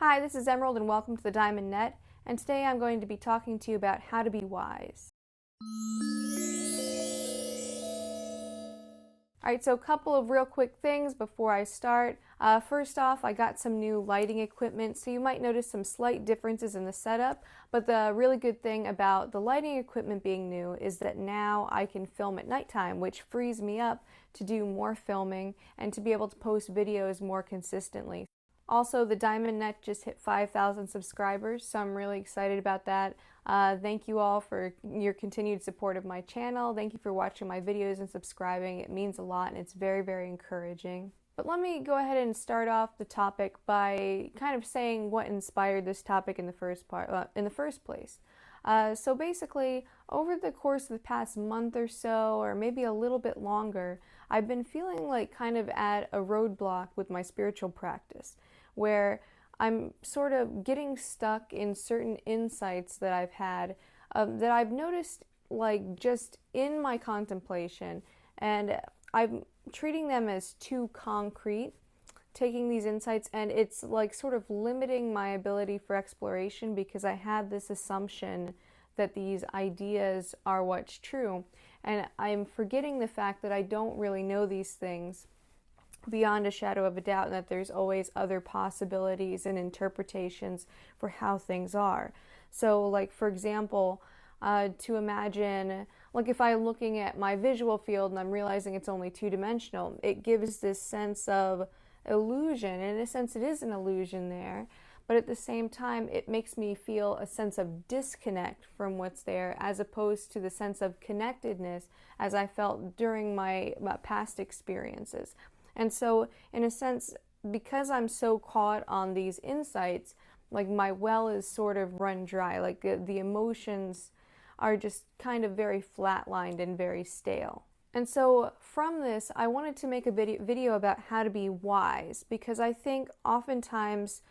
Hi, this is Emerald and welcome to the Diamond Net, and today I'm going to be talking to you about how to be wise. Alright, so a couple of real quick things before I start. First off, I got some new lighting equipment, so you might notice some slight differences in the setup, but the really good thing about the lighting equipment being new is that now I can film at nighttime, which frees me up to do more filming and to be able to post videos more consistently. Also, the Diamond Net just hit 5,000 subscribers, so I'm really excited about that. Thank you all for your continued support of my channel. Thank you for watching my videos and subscribing. It means a lot and it's very, very encouraging. But let me go ahead and start off the topic by kind of saying what inspired this topic in the first place. So basically, over the course of the past month or so, or maybe a little bit longer, I've been feeling like kind of at a roadblock with my spiritual practice, where I'm sort of getting stuck in certain insights that I've had, that I've noticed like just in my contemplation, and I'm treating them as too concrete, taking these insights, and it's like sort of limiting my ability for exploration because I had this assumption that these ideas are what's true, and I'm forgetting the fact that I don't really know these things beyond a shadow of a doubt, and that there's always other possibilities and interpretations for how things are. So like, for example, to imagine, like if I'm looking at my visual field and I'm realizing it's only two-dimensional, it gives this sense of illusion. In a sense, it is an illusion there, but at the same time, it makes me feel a sense of disconnect from what's there, as opposed to the sense of connectedness as I felt during my past experiences. And so, in a sense, because I'm so caught on these insights, like my well is sort of run dry, like the emotions are just kind of very flatlined and very stale. And so from this, I wanted to make a video about how to be wise, because I think oftentimes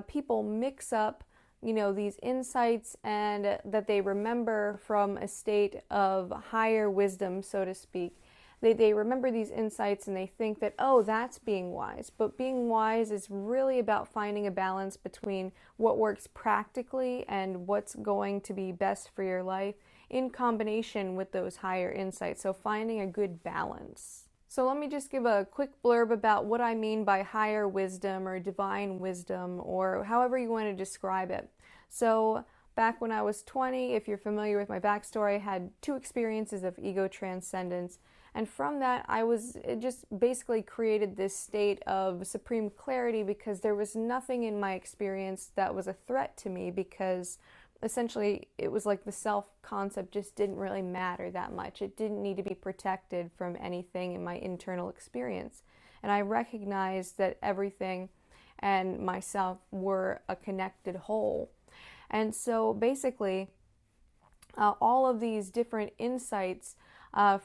people mix up, these insights and that they remember from a state of higher wisdom, so to speak. They remember these insights and they think that, oh, that's being wise. But being wise is really about finding a balance between what works practically and what's going to be best for your life in combination with those higher insights. So finding a good balance. So let me just give a quick blurb about what I mean by higher wisdom or divine wisdom, or however you want to describe it. So back when I was 20, if you're familiar with my backstory, I had 2 experiences of ego transcendence. And from that, it just basically created this state of supreme clarity, because there was nothing in my experience that was a threat to me, because essentially it was like the self-concept just didn't really matter that much. It didn't need to be protected from anything in my internal experience. And I recognized that everything and myself were a connected whole. And so basically, all of these different insights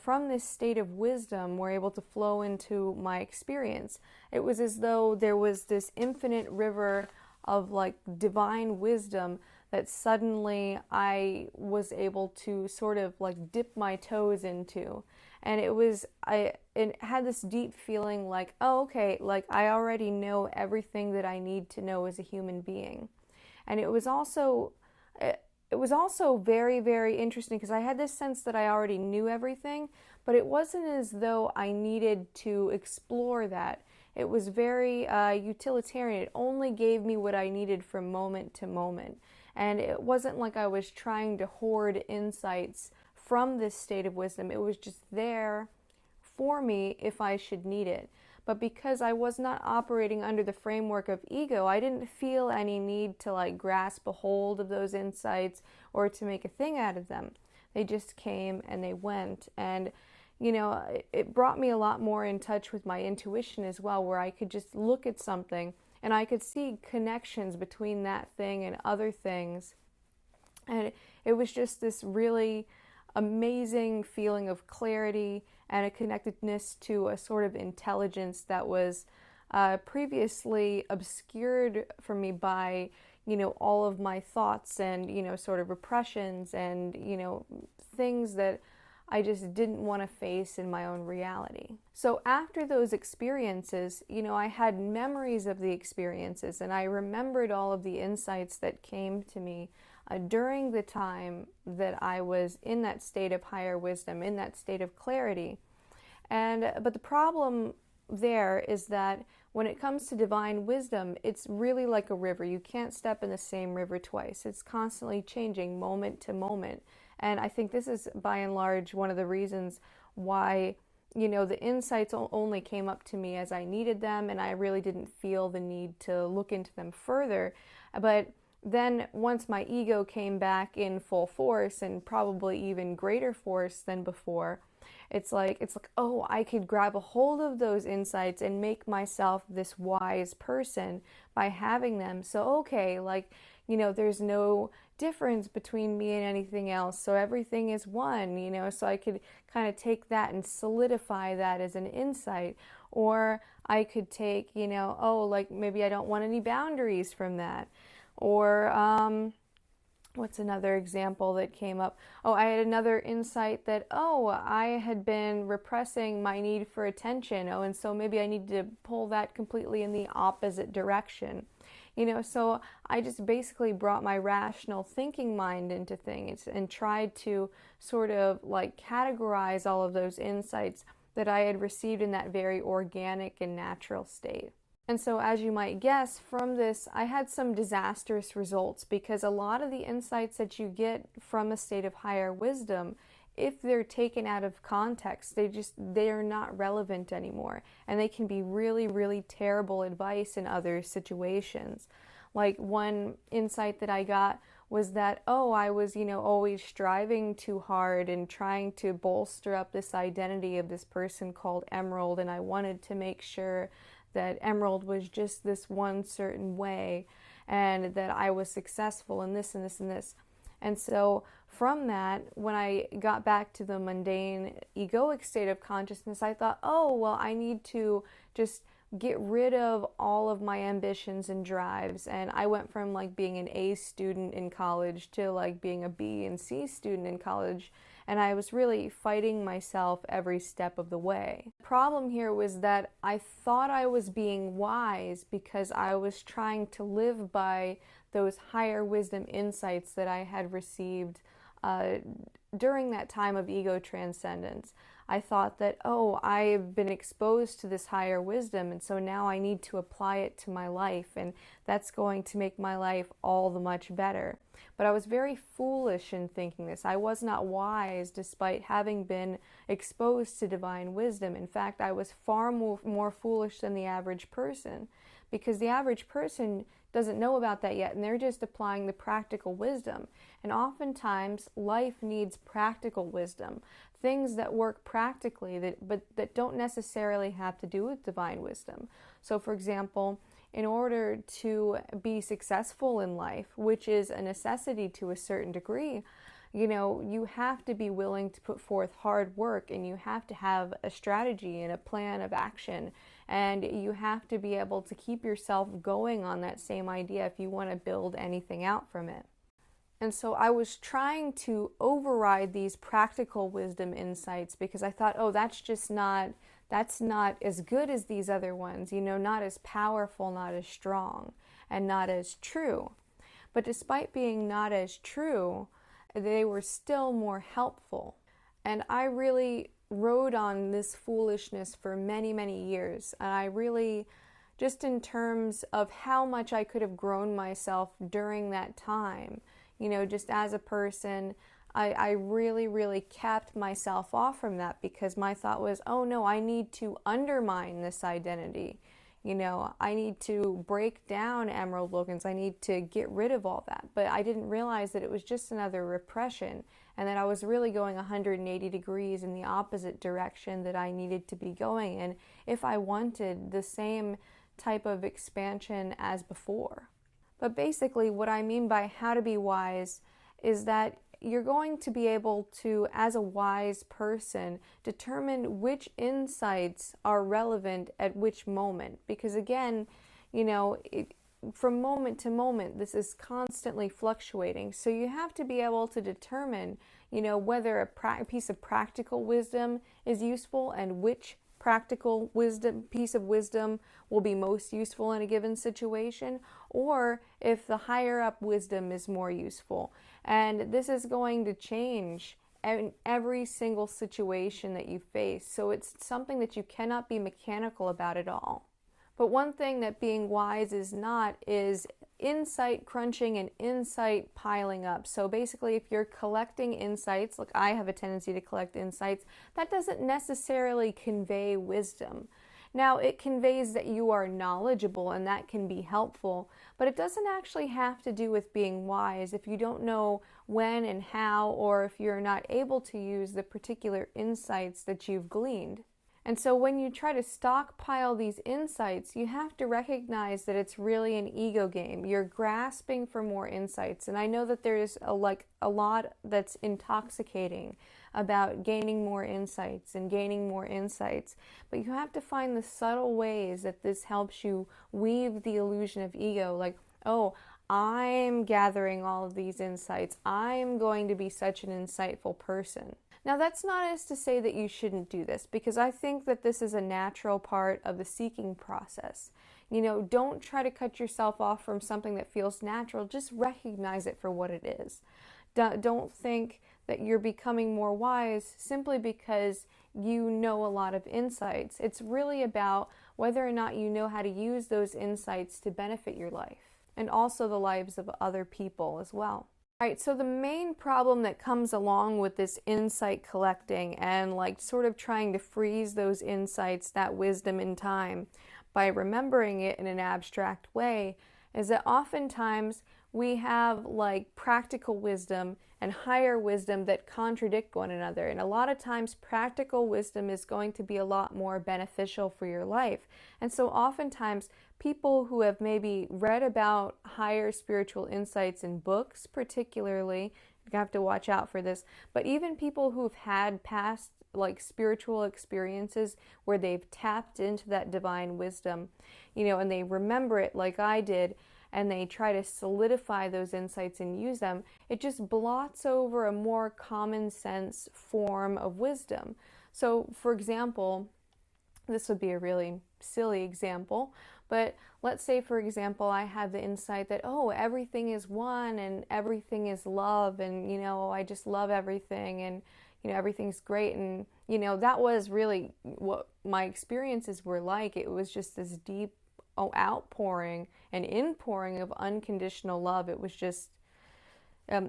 from this state of wisdom were able to flow into my experience. It was as though there was this infinite river of like divine wisdom that suddenly I was able to sort of like dip my toes into. And it had this deep feeling like, oh, okay, like I already know everything that I need to know as a human being. And it was also very, very interesting, because I had this sense that I already knew everything, but it wasn't as though I needed to explore that. It was very utilitarian. It only gave me what I needed from moment to moment. And it wasn't like I was trying to hoard insights from this state of wisdom. It was just there for me if I should need it. But because I was not operating under the framework of ego, I didn't feel any need to like grasp a hold of those insights or to make a thing out of them. They just came and they went. And, it brought me a lot more in touch with my intuition as well, where I could just look at something and I could see connections between that thing and other things. And it was just this really amazing feeling of clarity and a connectedness to a sort of intelligence that was previously obscured for me by, all of my thoughts and, sort of repressions and, things that I just didn't want to face in my own reality. So after those experiences, I had memories of the experiences, and I remembered all of the insights that came to me during the time that I was in that state of higher wisdom, in that state of clarity. But the problem there is that when it comes to divine wisdom, it's really like a river. You can't step in the same river twice. It's constantly changing moment to moment. And I think this is by and large one of the reasons why, the insights only came up to me as I needed them, and I really didn't feel the need to look into them further. But then once my ego came back in full force, and probably even greater force than before, it's like, oh, I could grab a hold of those insights and make myself this wise person by having them. So, okay, there's no difference between me and anything else. So everything is one, so I could kind of take that and solidify that as an insight. Or I could take, maybe I don't want any boundaries from that. Or, what's another example that came up? Oh, I had another insight that, I had been repressing my need for attention. And so maybe I need to pull that completely in the opposite direction. So I just basically brought my rational thinking mind into things and tried to sort of categorize all of those insights that I had received in that very organic and natural state. And so, as you might guess from this, I had some disastrous results, because a lot of the insights that you get from a state of higher wisdom, if they're taken out of context, they are not relevant anymore. And they can be really, really terrible advice in other situations. Like one insight that I got was that, I was, always striving too hard and trying to bolster up this identity of this person called Emerald. And I wanted to make sure that Emerald was just this one certain way, and that I was successful in this and this and this. And so from that, when I got back to the mundane egoic state of consciousness, I thought, I need to just get rid of all of my ambitions and drives. And I went from being an A student in college to being a B and C student in college. And I was really fighting myself every step of the way. The problem here was that I thought I was being wise because I was trying to live by those higher wisdom insights that I had received during that time of ego transcendence. I thought that, I've been exposed to this higher wisdom, and so now I need to apply it to my life, and that's going to make my life all the much better. But I was very foolish in thinking this. I was not wise despite having been exposed to divine wisdom. In fact, I was far more foolish than the average person, because the average person doesn't know about that yet, and they're just applying the practical wisdom. And oftentimes, life needs practical wisdom, things that work practically, but that don't necessarily have to do with divine wisdom. So, for example, in order to be successful in life, which is a necessity to a certain degree, you have to be willing to put forth hard work, and you have to have a strategy and a plan of action, and you have to be able to keep yourself going on that same idea if you want to build anything out from it. And so I was trying to override these practical wisdom insights because I thought, that's not as good as these other ones, not as powerful, not as strong, and not as true. But despite being not as true, they were still more helpful. And I really rode on this foolishness for many, many years. And I really, just in terms of how much I could have grown myself during that time, just as a person, I really, really capped myself off from that, because my thought was, I need to undermine this identity. I need to break down Emerald Logans. I need to get rid of all that. But I didn't realize that it was just another repression, and that I was really going 180 degrees in the opposite direction that I needed to be going in if I wanted the same type of expansion as before. But basically, what I mean by how to be wise is that you're going to be able to, as a wise person, determine which insights are relevant at which moment. Because again, from moment to moment, this is constantly fluctuating. So you have to be able to determine, whether a piece of practical wisdom is useful and which piece of wisdom will be most useful in a given situation, or if the higher up wisdom is more useful. And this is going to change in every single situation that you face. So it's something that you cannot be mechanical about at all. But one thing that being wise is not is insight crunching and insight piling up. So basically, if you're collecting insights, like I have a tendency to collect insights, that doesn't necessarily convey wisdom. Now, it conveys that you are knowledgeable, and that can be helpful, but it doesn't actually have to do with being wise if you don't know when and how, or if you're not able to use the particular insights that you've gleaned. And so when you try to stockpile these insights, you have to recognize that it's really an ego game. You're grasping for more insights. And I know that there's a lot that's intoxicating about gaining more insights and gaining more insights. But you have to find the subtle ways that this helps you weave the illusion of ego. Like, oh, I'm gathering all of these insights. I'm going to be such an insightful person. Now, that's not as to say that you shouldn't do this, because I think that this is a natural part of the seeking process. Don't try to cut yourself off from something that feels natural. Just recognize it for what it is. Don't think that you're becoming more wise simply because you know a lot of insights. It's really about whether or not you know how to use those insights to benefit your life and also the lives of other people as well. All right, so the main problem that comes along with this insight collecting and sort of trying to freeze those insights, that wisdom in time, by remembering it in an abstract way, is that oftentimes we have practical wisdom and higher wisdom that contradict one another. And a lot of times practical wisdom is going to be a lot more beneficial for your life. And so oftentimes people who have maybe read about higher spiritual insights in books particularly, you have to watch out for this, but even people who've had past spiritual experiences where they've tapped into that divine wisdom, and they remember it like I did, and they try to solidify those insights and use them, it just blots over a more common sense form of wisdom. So, for example, this would be a really silly example, but let's say, for example, I have the insight that, oh, everything is one and everything is love, and, I just love everything, and, everything's great. And, that was really what my experiences were like. It was just this deep outpouring and inpouring of unconditional love. It was just,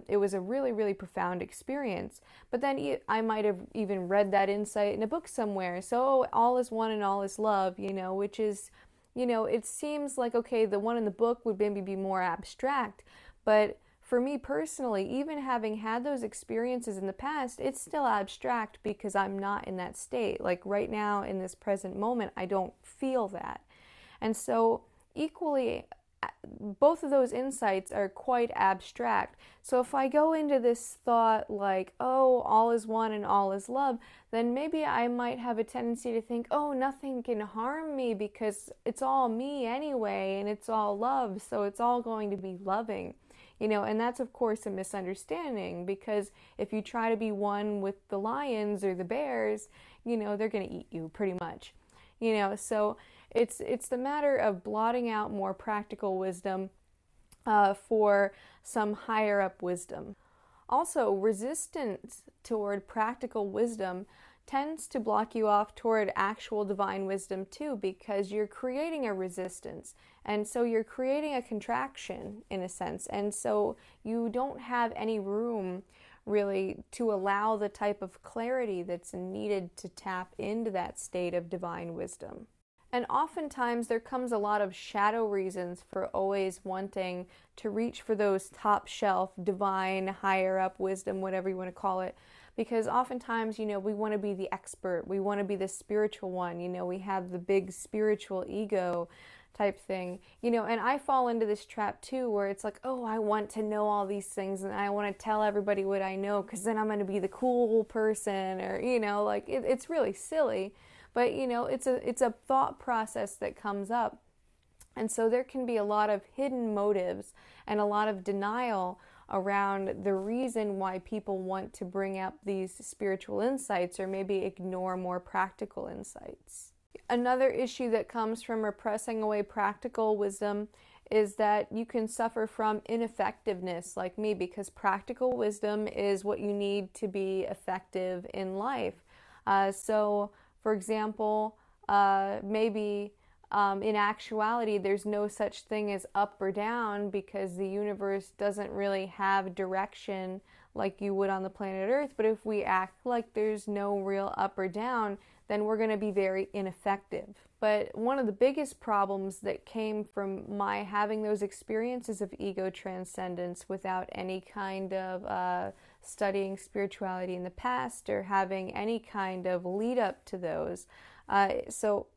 it was a really, really profound experience. But then I might have even read that insight in a book somewhere. So all is one and all is love, which is, it seems like, okay, the one in the book would maybe be more abstract. But for me personally, even having had those experiences in the past, it's still abstract because I'm not in that state. Like right now in this present moment, I don't feel that. And so equally, both of those insights are quite abstract. So if I go into this thought like, oh, all is one and all is love, then maybe I might have a tendency to think, oh, nothing can harm me because it's all me anyway, and it's all love, so it's all going to be loving. And that's of course a misunderstanding, because if you try to be one with the lions or the bears, they're going to eat you pretty much. So it's the matter of blotting out more practical wisdom for some higher up wisdom. Also, resistance toward practical wisdom tends to block you off toward actual divine wisdom too, because you're creating a resistance, and so you're creating a contraction in a sense, and so you don't have any room really to allow the type of clarity that's needed to tap into that state of divine wisdom. And oftentimes there comes a lot of shadow reasons for always wanting to reach for those top shelf, divine, higher up wisdom, whatever you want to call it. Because oftentimes, we want to be the expert. We want to be the spiritual one. We have the big spiritual ego type thing. And I fall into this trap too, where it's like, oh, I want to know all these things and I want to tell everybody what I know because then I'm going to be the cool person, or, it's really silly. But, it's a thought process that comes up. And so there can be a lot of hidden motives and a lot of denial around the reason why people want to bring up these spiritual insights or maybe ignore more practical insights. Another issue that comes from repressing away practical wisdom is that you can suffer from ineffectiveness like me, because practical wisdom is what you need to be effective in life. So, for example, maybe in actuality, there's no such thing as up or down because the universe doesn't really have direction like you would on the planet Earth. But if we act like there's no real up or down, then we're going to be very ineffective. But one of the biggest problems that came from my having those experiences of ego transcendence without any kind of studying spirituality in the past or having any kind of lead up to those. So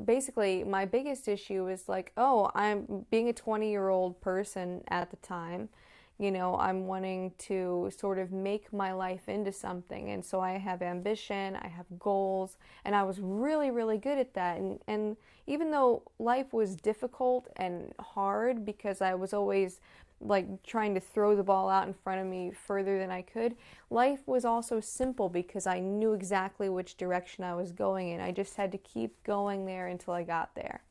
basically, my biggest issue is like, oh, I'm being a 20-year-old person at the time. I'm wanting to sort of make my life into something. And so I have ambition, I have goals, and I was really, really good at that. And even though life was difficult and hard because I was always like trying to throw the ball out in front of me further than I could, life was also simple because I knew exactly which direction I was going in. I just had to keep going there until I got there.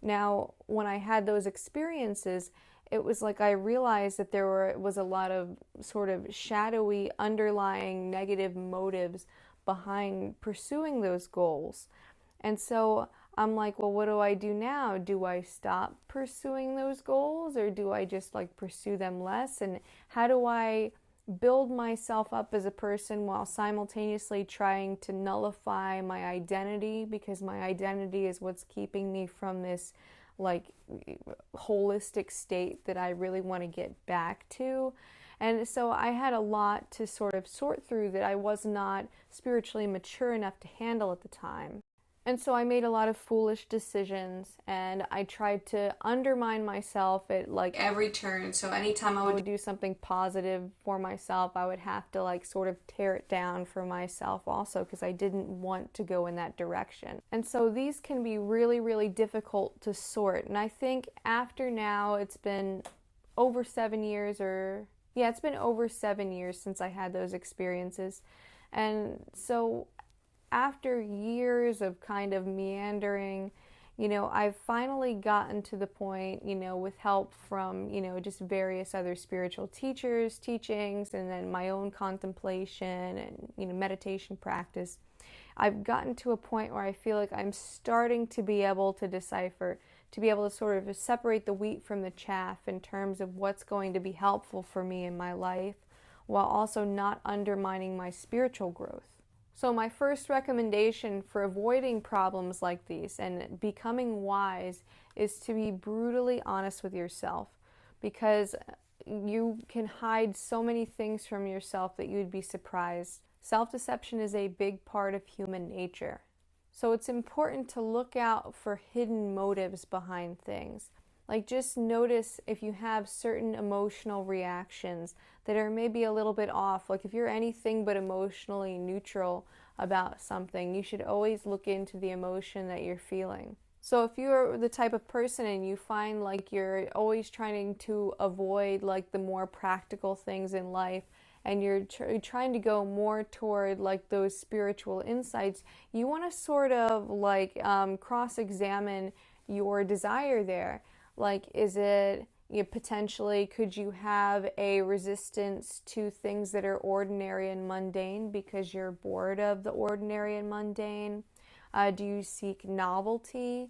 Now, when I had those experiences, it was like I realized that there was a lot of sort of shadowy underlying negative motives behind pursuing those goals. And so I'm like, well, what do I do now? Do I stop pursuing those goals, or do I just like pursue them less? And how do I build myself up as a person while simultaneously trying to nullify my identity, because my identity is what's keeping me from this like holistic state that I really want to get back to. And so I had a lot to sort of sort through that I was not spiritually mature enough to handle at the time. And so I made a lot of foolish decisions, and I tried to undermine myself at like every turn. So anytime I would do something positive for myself, I would have to like sort of tear it down for myself also, because I didn't want to go in that direction. And so these can be really, really difficult to sort. And I think after now, it's been over 7 years, it's been over 7 years since I had those experiences. And so after years of kind of meandering, I've finally gotten to the point, with help from, just various other spiritual teachings, and then my own contemplation and, meditation practice. I've gotten to a point where I feel like I'm starting to be able to decipher, to be able to sort of separate the wheat from the chaff in terms of what's going to be helpful for me in my life, while also not undermining my spiritual growth. So my first recommendation for avoiding problems like these and becoming wise is to be brutally honest with yourself, because you can hide so many things from yourself that you'd be surprised. Self-deception is a big part of human nature. So it's important to look out for hidden motives behind things. Like, just notice if you have certain emotional reactions that are maybe a little bit off. Like, if you're anything but emotionally neutral about something, you should always look into the emotion that you're feeling. So if you're the type of person and you find like you're always trying to avoid like the more practical things in life, and you're trying to go more toward like those spiritual insights, you want to sort of like cross-examine your desire there. Like, is it, potentially, could you have a resistance to things that are ordinary and mundane because you're bored of the ordinary and mundane? Do you seek novelty,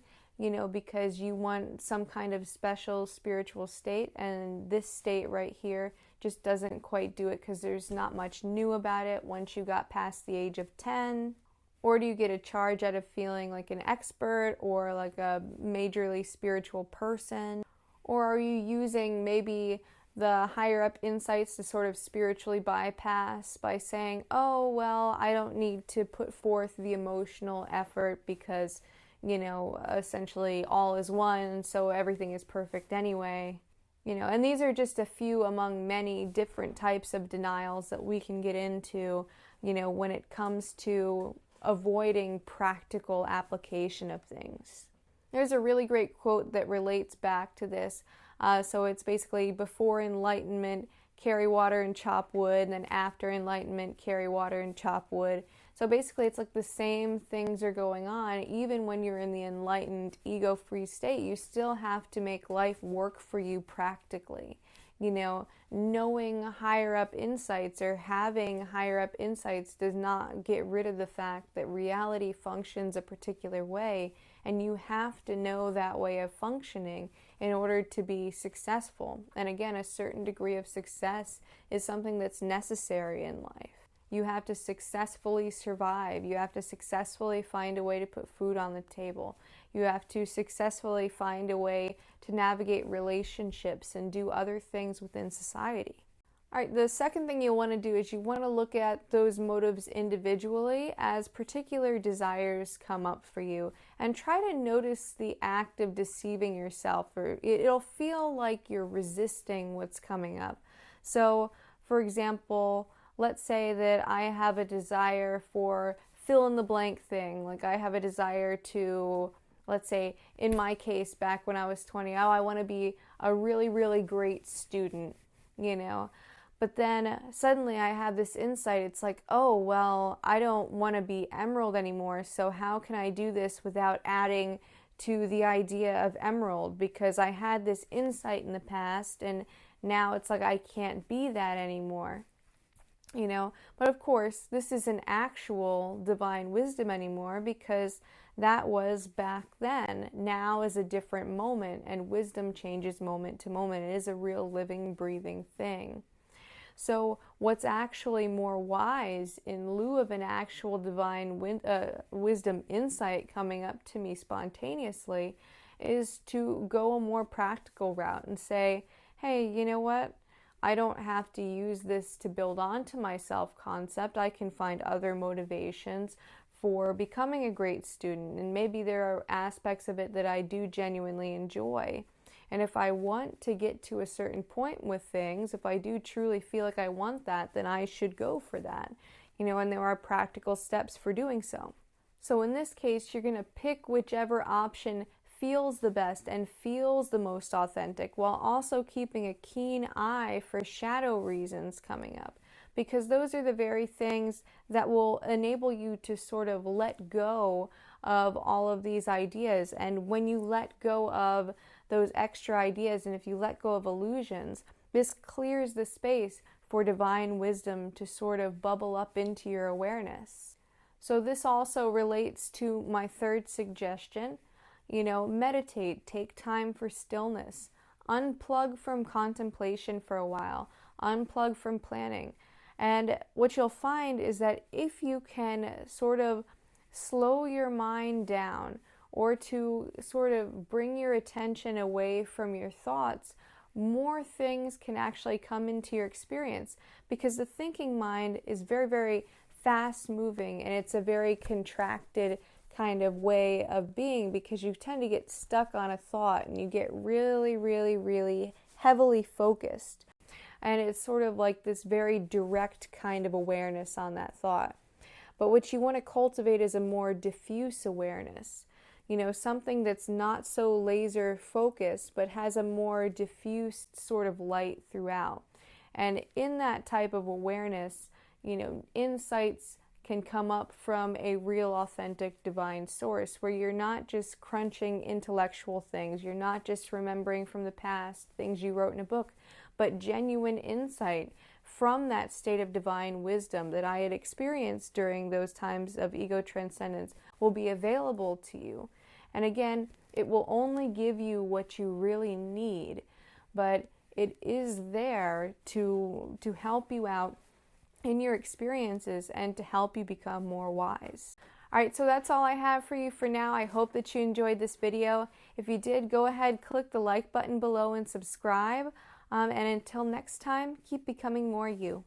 because you want some kind of special spiritual state, and this state right here just doesn't quite do it because there's not much new about it once you got past the age of 10? Or do you get a charge out of feeling like an expert or like a majorly spiritual person? Or are you using maybe the higher up insights to sort of spiritually bypass by saying, oh, well, I don't need to put forth the emotional effort because, essentially all is one, so everything is perfect anyway. And these are just a few among many different types of denials that we can get into, when it comes to avoiding practical application of things. There's a really great quote that relates back to this. So it's basically, before enlightenment, carry water and chop wood, and then after enlightenment, carry water and chop wood. So basically, it's like the same things are going on. Even when you're in the enlightened, ego-free state, you still have to make life work for you practically. You know, knowing higher up insights or having higher up insights does not get rid of the fact that reality functions a particular way, and you have to know that way of functioning in order to be successful. And again, a certain degree of success is something that's necessary in life. You have to successfully survive. You have to successfully find a way to put food on the table. You have to successfully find a way to navigate relationships and do other things within society. All right, the second thing you'll want to do is you want to look at those motives individually as particular desires come up for you, and try to notice the act of deceiving yourself, or it'll feel like you're resisting what's coming up. So, for example, let's say that I have a desire for fill in the blank thing. Like I have a desire to, let's say in my case back when I was 20, I want to be a really, really great student, you know. But then suddenly I have this insight. It's like, oh, well, I don't want to be emerald anymore. So how can I do this without adding to the idea of emerald? Because I had this insight in the past, and now it's like I can't be that anymore. You know, but of course, this isn't actual divine wisdom anymore, because that was back then. Now is a different moment, and wisdom changes moment to moment. It is a real living, breathing thing. So what's actually more wise, in lieu of an actual divine wisdom insight coming up to me spontaneously, is to go a more practical route and say, hey, you know what? I don't have to use this to build onto my self-concept. I can find other motivations for becoming a great student, and maybe there are aspects of it that I do genuinely enjoy. And if I want to get to a certain point with things, if I do truly feel like I want that, then I should go for that. You know, and there are practical steps for doing so. So in this case, you're going to pick whichever option feels the best and feels the most authentic, while also keeping a keen eye for shadow reasons coming up, because those are the very things that will enable you to sort of let go of all of these ideas. And when you let go of those extra ideas, and if you let go of illusions, this clears the space for divine wisdom to sort of bubble up into your awareness. So this also relates to my third suggestion. You know, meditate, take time for stillness, unplug from contemplation for a while, unplug from planning. And what you'll find is that if you can sort of slow your mind down, or to sort of bring your attention away from your thoughts, more things can actually come into your experience, because the thinking mind is very, very fast moving, and it's a very contracted kind of way of being, because you tend to get stuck on a thought and you get really, really, really heavily focused. And it's sort of like this very direct kind of awareness on that thought. But what you want to cultivate is a more diffuse awareness. You know, something that's not so laser focused, but has a more diffused sort of light throughout. And in that type of awareness, you know, insights can come up from a real, authentic, divine source, where you're not just crunching intellectual things, you're not just remembering from the past things you wrote in a book, but genuine insight from that state of divine wisdom that I had experienced during those times of ego transcendence will be available to you. And again, it will only give you what you really need, but it is there to help you out in your experiences and to help you become more wise. Alright, so that's all I have for you for now. I hope that you enjoyed this video. If you did, go ahead, click the like button below and subscribe. And until next time, keep becoming more you.